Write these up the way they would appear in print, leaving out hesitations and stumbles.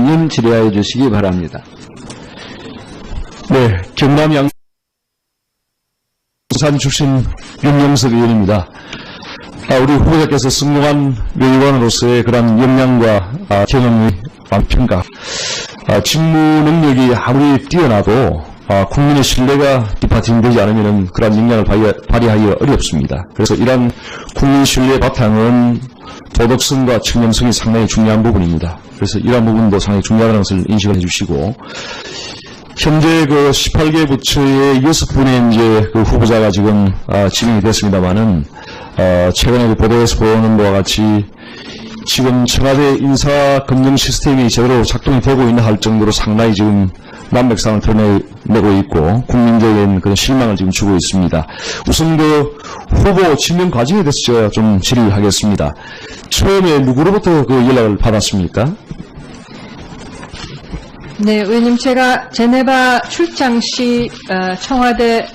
의원님 질의하여 주시기 바랍니다. 네, 경남 양산 출신 윤영석 의원입니다. 우리 후보자께서 성공한 외교관으로서의 그런 역량과 경험의 평가, 직무 능력이 아무리 뛰어나도 국민의 신뢰가 뒷받침되지 않으면 그런 역량을 발휘하기 어렵습니다. 그래서 이런 국민 신뢰 바탕은 도덕성과 청렴성이 상당히 중요한 부분입니다. 그래서 이런 부분도 상당히 중요하다는 것을 인식을 해주시고, 현재 그 18개 부처의 6분의 이제 그 후보자가 지금 지명이 됐습니다만은 최근에 그 보도에서 보는 바와 같이 지금 청와대 인사 검증 시스템이 제대로 작동이 되고 있나 할 정도로 상당히 지금 난맥상을 드러내고 있고 국민적인 그런 실망을 지금 주고 있습니다. 우선 그 후보 지명 과정에 대해서 제가 좀 질의하겠습니다. 처음에 누구로부터 그 연락을 받았습니까? 네, 의원님, 제가 제네바 출장 시 청와대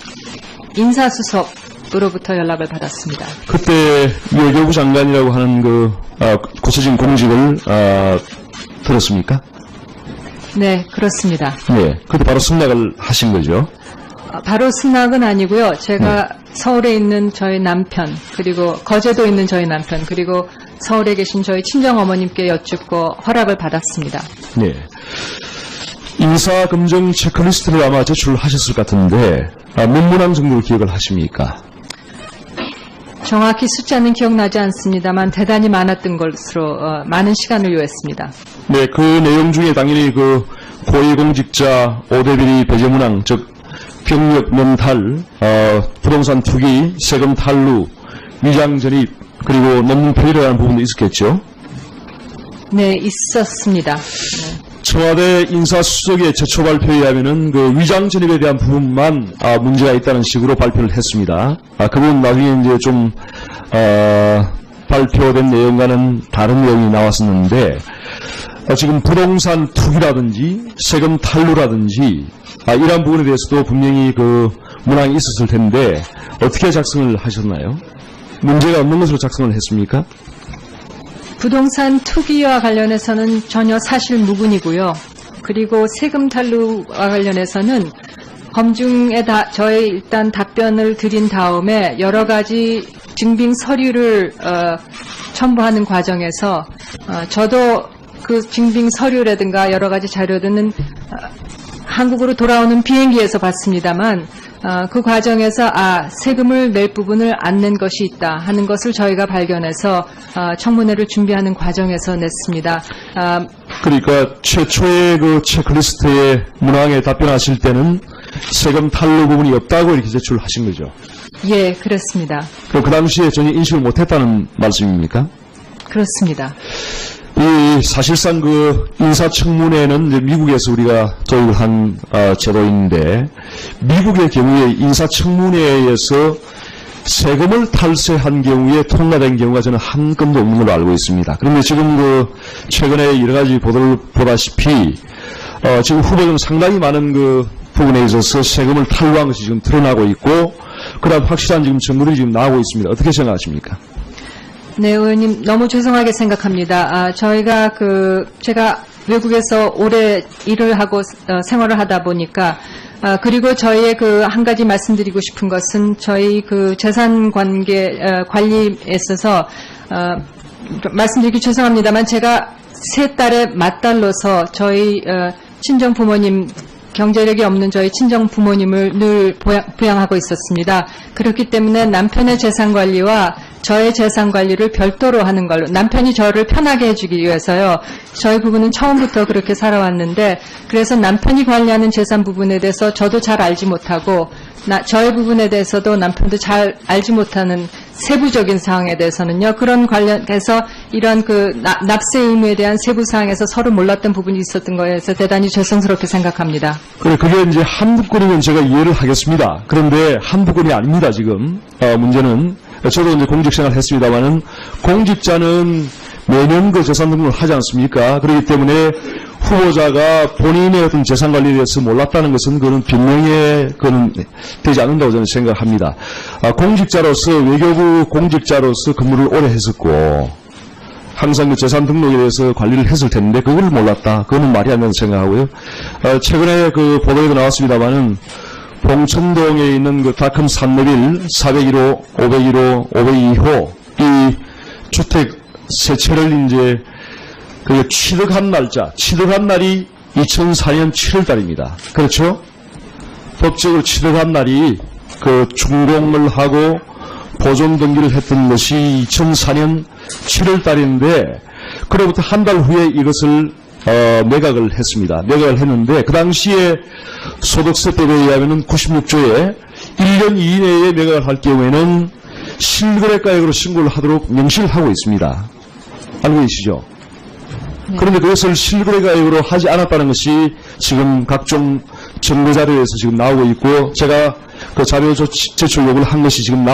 인사수석으로부터 연락을 받았습니다. 그때 외교부 장관이라고 하는 그 구체적인 공직을 들었습니까? 네, 그렇습니다. 네, 그때 바로 승낙을 하신 거죠? 바로 승낙은 아니고요. 제가 서울에 있는 저희 남편, 그리고 거제도에 있는 저희 남편, 그리고 서울에 계신 저희 친정어머님께 여쭙고 허락을 받았습니다. 네. 인사검증 체크리스트를 아마 제출하셨을 것 같은데 몇 문항 정도로 기억을 하십니까? 정확히 숫자는 기억나지 않습니다만 대단히 많았던 것으로 많은 시간을 요했습니다. 네, 그 내용 중에 당연히 그 고위공직자 5대 비리 배제 문항, 즉 병력 면탈, 부동산 투기, 세금 탈루, 위장 전입, 그리고 논문 폐기라는 부분도 있었겠죠? 네, 있었습니다. 네. 청와대 인사수석의 최초 발표에 의하면은 그 위장 전입에 대한 부분만 문제가 있다는 식으로 발표를 했습니다. 그 부분 나중에 이제 좀 발표된 내용과는 다른 내용이 나왔었는데 지금 부동산 투기라든지 세금 탈루라든지 이러한 부분에 대해서도 분명히 그 문항이 있었을 텐데 어떻게 작성을 하셨나요? 문제가 없는 것으로 작성을 했습니까? 부동산 투기와 관련해서는 전혀 사실 무근이고요. 그리고 세금 탈루와 관련해서는 검증에 저의 일단 답변을 드린 다음에 여러 가지 증빙 서류를 첨부하는 과정에서 저도 그 증빙 서류라든가 여러 가지 자료들은 한국으로 돌아오는 비행기에서 봤습니다만 그 과정에서 세금을 낼 부분을 안 낸 것이 있다 하는 것을 저희가 발견해서 청문회를 준비하는 과정에서 냈습니다. 그러니까 최초의 그 체크리스트의 문항에 답변하실 때는 세금 탈루 부분이 없다고 이렇게 제출하신 거죠? 예, 그렇습니다. 그 당시에 전혀 인식을 못했다는 말씀입니까? 그렇습니다. 이 사실상 그 인사청문회는 이제 미국에서 우리가 도입을 한 제도인데 미국의 경우에 인사청문회에서 세금을 탈세한 경우에 통과된 경우가 저는 한 건도 없는 걸로 알고 있습니다. 그런데 지금 그 최근에 여러 가지 보도를 보다시피 지금 후보중 상당히 많은 그 부분에 있어서 세금을 탈루한 것이 지금 드러나고 있고 그다음 확실한 지금 증거들이 지금 나오고 있습니다. 어떻게 생각하십니까? 네, 의원님, 너무 죄송하게 생각합니다. 제가 외국에서 오래 일을 하고 생활을 하다 보니까 그리고 저희의 그 한 가지 말씀드리고 싶은 것은 저희 그 재산 관계 관리에 있어서 말씀드리기 죄송합니다만 제가 세 딸의 맏딸로서 저희 친정 부모님 경제력이 없는 저희 친정 부모님을 늘 부양하고 있었습니다. 그렇기 때문에 남편의 재산 관리와 저의 재산 관리를 별도로 하는 걸로 남편이 저를 편하게 해주기 위해서요. 저희 부부는 처음부터 그렇게 살아왔는데 그래서 남편이 관리하는 재산 부분에 대해서 저도 잘 알지 못하고 저의 부분에 대해서도 남편도 잘 알지 못하는 세부적인 사항에 대해서는요. 그런 관련해서 이런 그 납세 의무에 대한 세부 사항에서 서로 몰랐던 부분이 있었던 거에서 대단히 죄송스럽게 생각합니다. 그래, 그게 이제 한두 건이면 제가 이해를 하겠습니다. 그런데 한두 건이 아닙니다, 지금. 문제는. 저도 이제 공직생활 했습니다만은 공직자는 매년 그 재산 등록을 하지 않습니까? 그렇기 때문에 후보자가 본인의 어떤 재산 관리에 대해서 몰랐다는 것은 그건 변명에 그건 되지 않는다고 저는 생각합니다. 공직자로서 외교부 공직자로서 근무를 오래 했었고 항상 그 재산 등록에 대해서 관리를 했을 텐데 그걸 몰랐다. 그거는 말이 안 된다고 생각하고요. 최근에 그 보도에도 나왔습니다만은 봉천동에 있는 그 다컴 산내빌 401호, 501호, 502호 이 주택 세 채를 이제 그 취득한 날이 2004년 7월 달입니다. 그렇죠? 법적으로 취득한 날이 그 준공을 하고 보존 등기를 했던 것이 2004년 7월 달인데 그로부터 한 달 후에 이것을 매각을 했습니다. 매각을 했는데 그 당시에 소득세법에 의하면 96조에 1년 이내에 매각을 할 경우에는 실거래가액으로 신고를 하도록 명시를 하고 있습니다. 알고 계시죠? 네. 그런데 그것을 실거래가액으로 하지 않았다는 것이 지금 각종 증거 자료에서 지금 나오고 있고 제가 그 자료 제출 요구를 한 것이 지금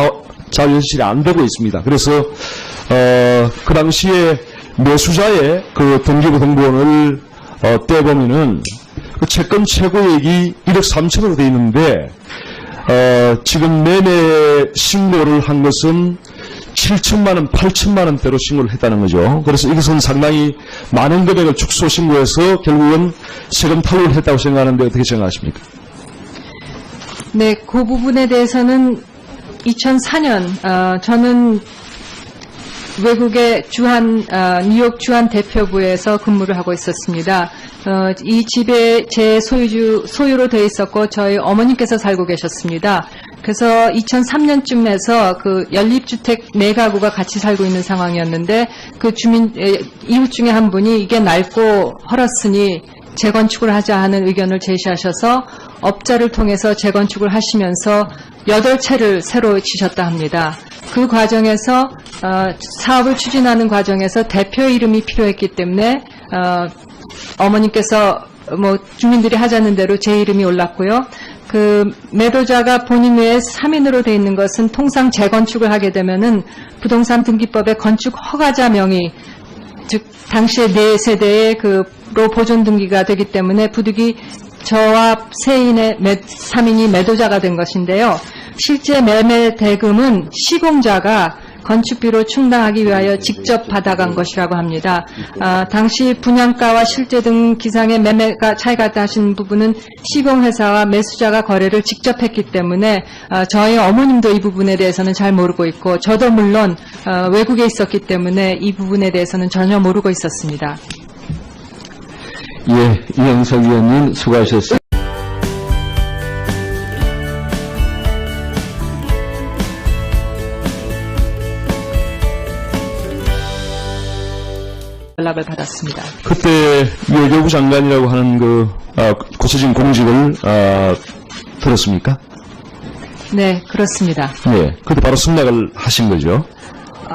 자료 제출이 안 되고 있습니다. 그래서 그 당시에 매수자의 그 등기부 등본을 떼보면은 그 채권 최고액이 1억 3천으로 되어 있는데 지금 매매 신고를 한 것은 7천만 원, 8천만 원대로 신고를 했다는 거죠. 그래서 이것은 상당히 많은 금액을 축소 신고해서 결국은 세금 탈루를 했다고 생각하는데 어떻게 생각하십니까? 네, 그 부분에 대해서는 2004년 저는 외국의 뉴욕 주한 대표부에서 근무를 하고 있었습니다. 이 집에 제 소유로 되어 있었고 저희 어머님께서 살고 계셨습니다. 그래서 2003년쯤에서 그 연립주택 4가구가 같이 살고 있는 상황이었는데 그 이웃 중에 한 분이 이게 낡고 헐었으니 재건축을 하자 하는 의견을 제시하셔서 업자를 통해서 재건축을 하시면서 8채를 새로 지셨다 합니다. 그 과정에서 사업을 추진하는 과정에서 대표 이름이 필요했기 때문에 어머님께서 뭐 주민들이 하자는 대로 제 이름이 올랐고요. 그 매도자가 본인 외에 3인으로 돼 있는 것은 통상 재건축을 하게 되면은 부동산 등기법의 건축 허가자 명의 즉 당시에 4세대의 그로 보존 등기가 되기 때문에 부득이 저와 3인이 매도자가 된 것인데요. 실제 매매 대금은 시공자가 건축비로 충당하기 위하여 직접 받아간 것이라고 합니다. 당시 분양가와 실제 등 기상의 매매가 차이가 나신 부분은 시공회사와 매수자가 거래를 직접 했기 때문에 저희 어머님도 이 부분에 대해서는 잘 모르고 있고 저도 물론 외국에 있었기 때문에 이 부분에 대해서는 전혀 모르고 있었습니다. 예, 이영석 의원님 수고하셨습니다. 연락을 받았습니다. 그때 외교부 장관이라고 하는 그 고쳐진 공직을 들었습니까? 네, 그렇습니다. 네, 그때 바로 승낙을 하신 거죠.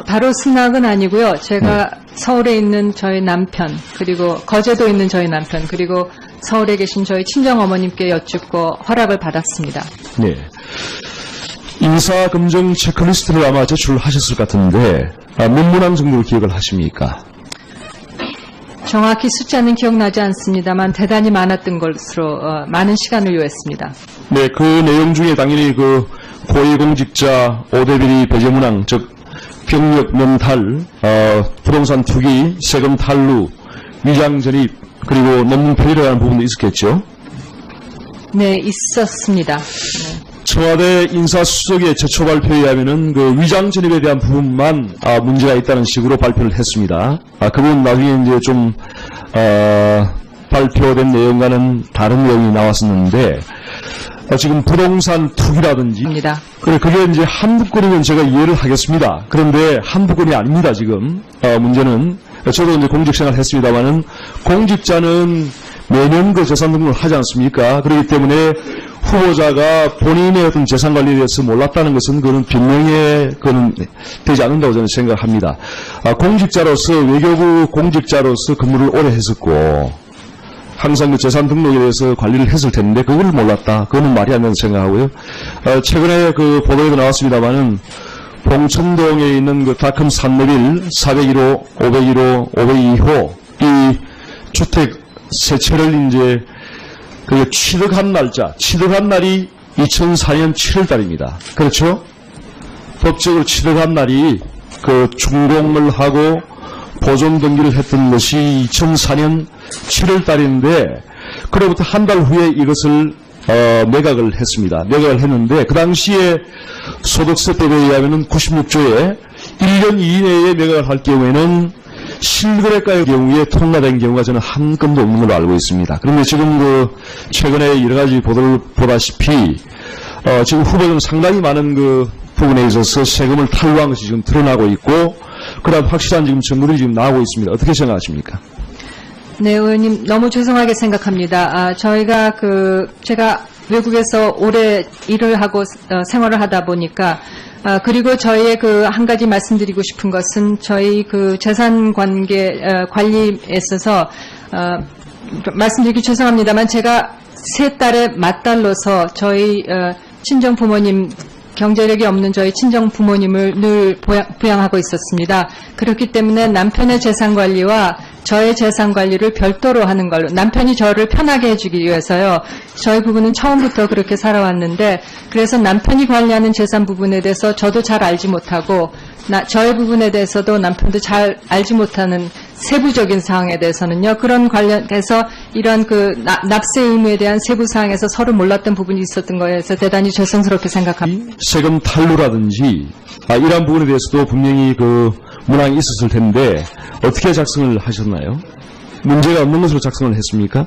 바로 승낙은 아니고요. 제가 서울에 있는 저희 남편, 그리고 거제도에 있는 저희 남편, 그리고 서울에 계신 저희 친정어머님께 여쭙고 허락을 받았습니다. 네. 인사검증 체크리스트를 아마 제출하셨을 것 같은데 몇 문항 정도로 기억을 하십니까? 정확히 숫자는 기억나지 않습니다만 대단히 많았던 것으로 많은 시간을 요했습니다. 네, 그 내용 중에 당연히 그 고위공직자 5대 비리 배제 문항, 즉 병력 면탈, 부동산 투기, 세금 탈루, 위장 전입, 그리고 논문 폐기라는 부분도 있었겠죠? 네, 있었습니다. 네. 청와대 인사수석의 제초 발표에 의하면은 그 위장 전입에 대한 부분만 문제가 있다는 식으로 발표를 했습니다. 그 부분 나중에 이제 좀 발표된 내용과는 다른 내용이 나왔었는데 지금 부동산 투기라든지 그게 이제 한두 건이면 제가 이해를 하겠습니다. 그런데 한두 건이 아닙니다. 지금 문제는 저도 이제 공직생활 했습니다만은 공직자는 매년 그 재산 등록을 하지 않습니까? 그렇기 때문에 후보자가 본인의 어떤 재산 관리에 대해서 몰랐다는 것은 그건 변명에 그건 되지 않는다고 저는 생각합니다. 공직자로서 외교부 공직자로서 근무를 오래 했었고 항상 그 재산 등록에 대해서 관리를 했을 텐데 그걸 몰랐다. 그거는 말이 안 된다고 생각하고요. 최근에 그 보도에도 나왔습니다만은 봉천동에 있는 그 다컴 산내빌 401호, 501호, 502호 이 주택 세 채를 이제 그 취득한 날이 2004년 7월 달입니다. 그렇죠? 법적으로 취득한 날이 그 준공을 하고 보존 등기를 했던 것이 2004년 7월 달인데, 그로부터 한 달 후에 이것을 매각을 했습니다. 매각을 했는데, 그 당시에 소득세법에 의하면 96조에 1년 이내에 매각을 할 경우에는 실거래가의 경우에 통과된 경우가 저는 한 건도 없는 걸로 알고 있습니다. 그런데 지금 최근에 여러 가지 보도를 보다시피, 지금 후보자는 상당히 많은 부분에 있어서 세금을 탈루한 것이 지금 드러나고 있고, 그다음 확실한 지금 증거들이 지금 나오고 있습니다. 어떻게 생각하십니까? 네, 의원님 너무 죄송하게 생각합니다. 제가 외국에서 오래 일을 하고 생활을 하다 보니까 그리고 저희의 한 가지 말씀드리고 싶은 것은 저희 재산 관계 관리에 있어서 말씀드리기 죄송합니다만 제가 세 딸의 맏딸로서 저희 친정 부모님 경제력이 없는 저희 친정 부모님을 늘 부양하고 있었습니다. 그렇기 때문에 남편의 재산 관리와 저의 재산 관리를 별도로 하는 걸로, 남편이 저를 편하게 해주기 위해서요. 저희 부부는 처음부터 그렇게 살아왔는데, 그래서 남편이 관리하는 재산 부분에 대해서 저도 잘 알지 못하고, 저의 부분에 대해서도 남편도 잘 알지 못하는 세부적인 사항에 대해서는요. 그런 관련해서 이런 납세 의무에 대한 세부 사항에서 서로 몰랐던 부분이 있었던 거에서 대단히 죄송스럽게 생각합니다. 세금 탈루라든지 이러한 부분에 대해서도 분명히 문항이 있었을 텐데 어떻게 작성을 하셨나요? 문제가 없는 것으로 작성을 했습니까?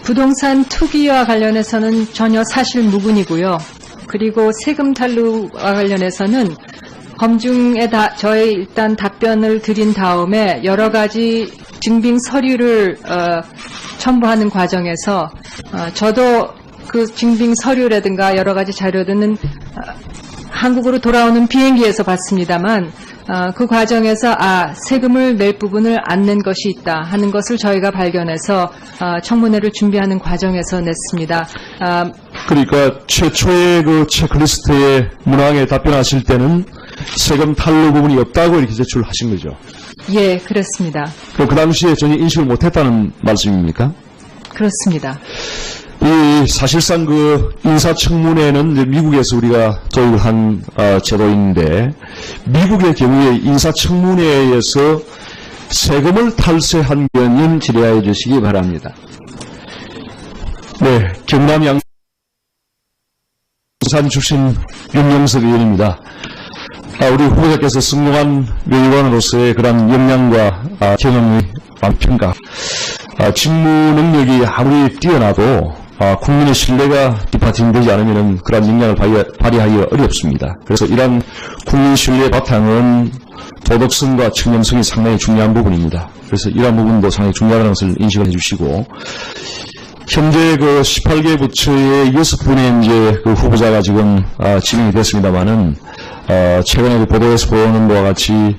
부동산 투기와 관련해서는 전혀 사실 무근이고요. 그리고 세금 탈루와 관련해서는 검증에 저의 일단 답변을 드린 다음에 여러 가지 증빙 서류를 첨부하는 과정에서 저도 그 증빙 서류라든가 여러 가지 자료들은 한국으로 돌아오는 비행기에서 봤습니다만 그 과정에서 세금을 낼 부분을 안 낸 것이 있다 하는 것을 저희가 발견해서 청문회를 준비하는 과정에서 냈습니다. 그러니까 최초의 체크리스트의 문항에 답변하실 때는 세금 탈루 부분이 없다고 이렇게 제출하신 거죠? 예, 그렇습니다. 그 당시에 전혀 인식을 못했다는 말씀입니까? 그렇습니다. 사실상 인사청문회는 이제 미국에서 우리가 도입을 한 제도인데, 미국의 경우에 인사청문회에서 세금을 탈세한 의원님 질의하여 주시기 바랍니다. 네, 경남 양산 출신 윤영석 의원입니다. 우리 후보자께서 성공한 외교관으로서의 그런 역량과 경험의 평가, 직무 능력이 아무리 뛰어나도 국민의 신뢰가 뒷받침되지 않으면 그런 역량을 발휘하기가 어렵습니다. 그래서 이러한 국민 신뢰의 바탕은 도덕성과 청렴성이 상당히 중요한 부분입니다. 그래서 이러한 부분도 상당히 중요하다는 것을 인식을 해주시고, 현재 18개 부처의 6분의 이제 후보자가 지금 지명이 됐습니다만은, 최근에 보도에서 보는 바와 같이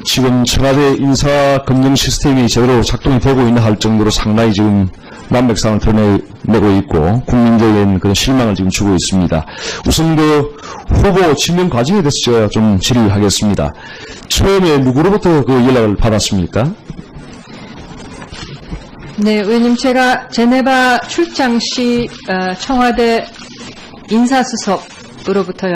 지금 청와대 인사 검증 시스템이 제대로 작동이 되고 있나 할 정도로 상당히 지금 난맥상을 드러내고 있고 국민적인 그런 실망을 지금 주고 있습니다. 우선 후보 지명 과정에 대해서 제가 좀 질의를 하겠습니다. 처음에 누구로부터 연락을 받았습니까? 네, 의원님, 제가 제네바 출장 시 청와대 인사수석으로부터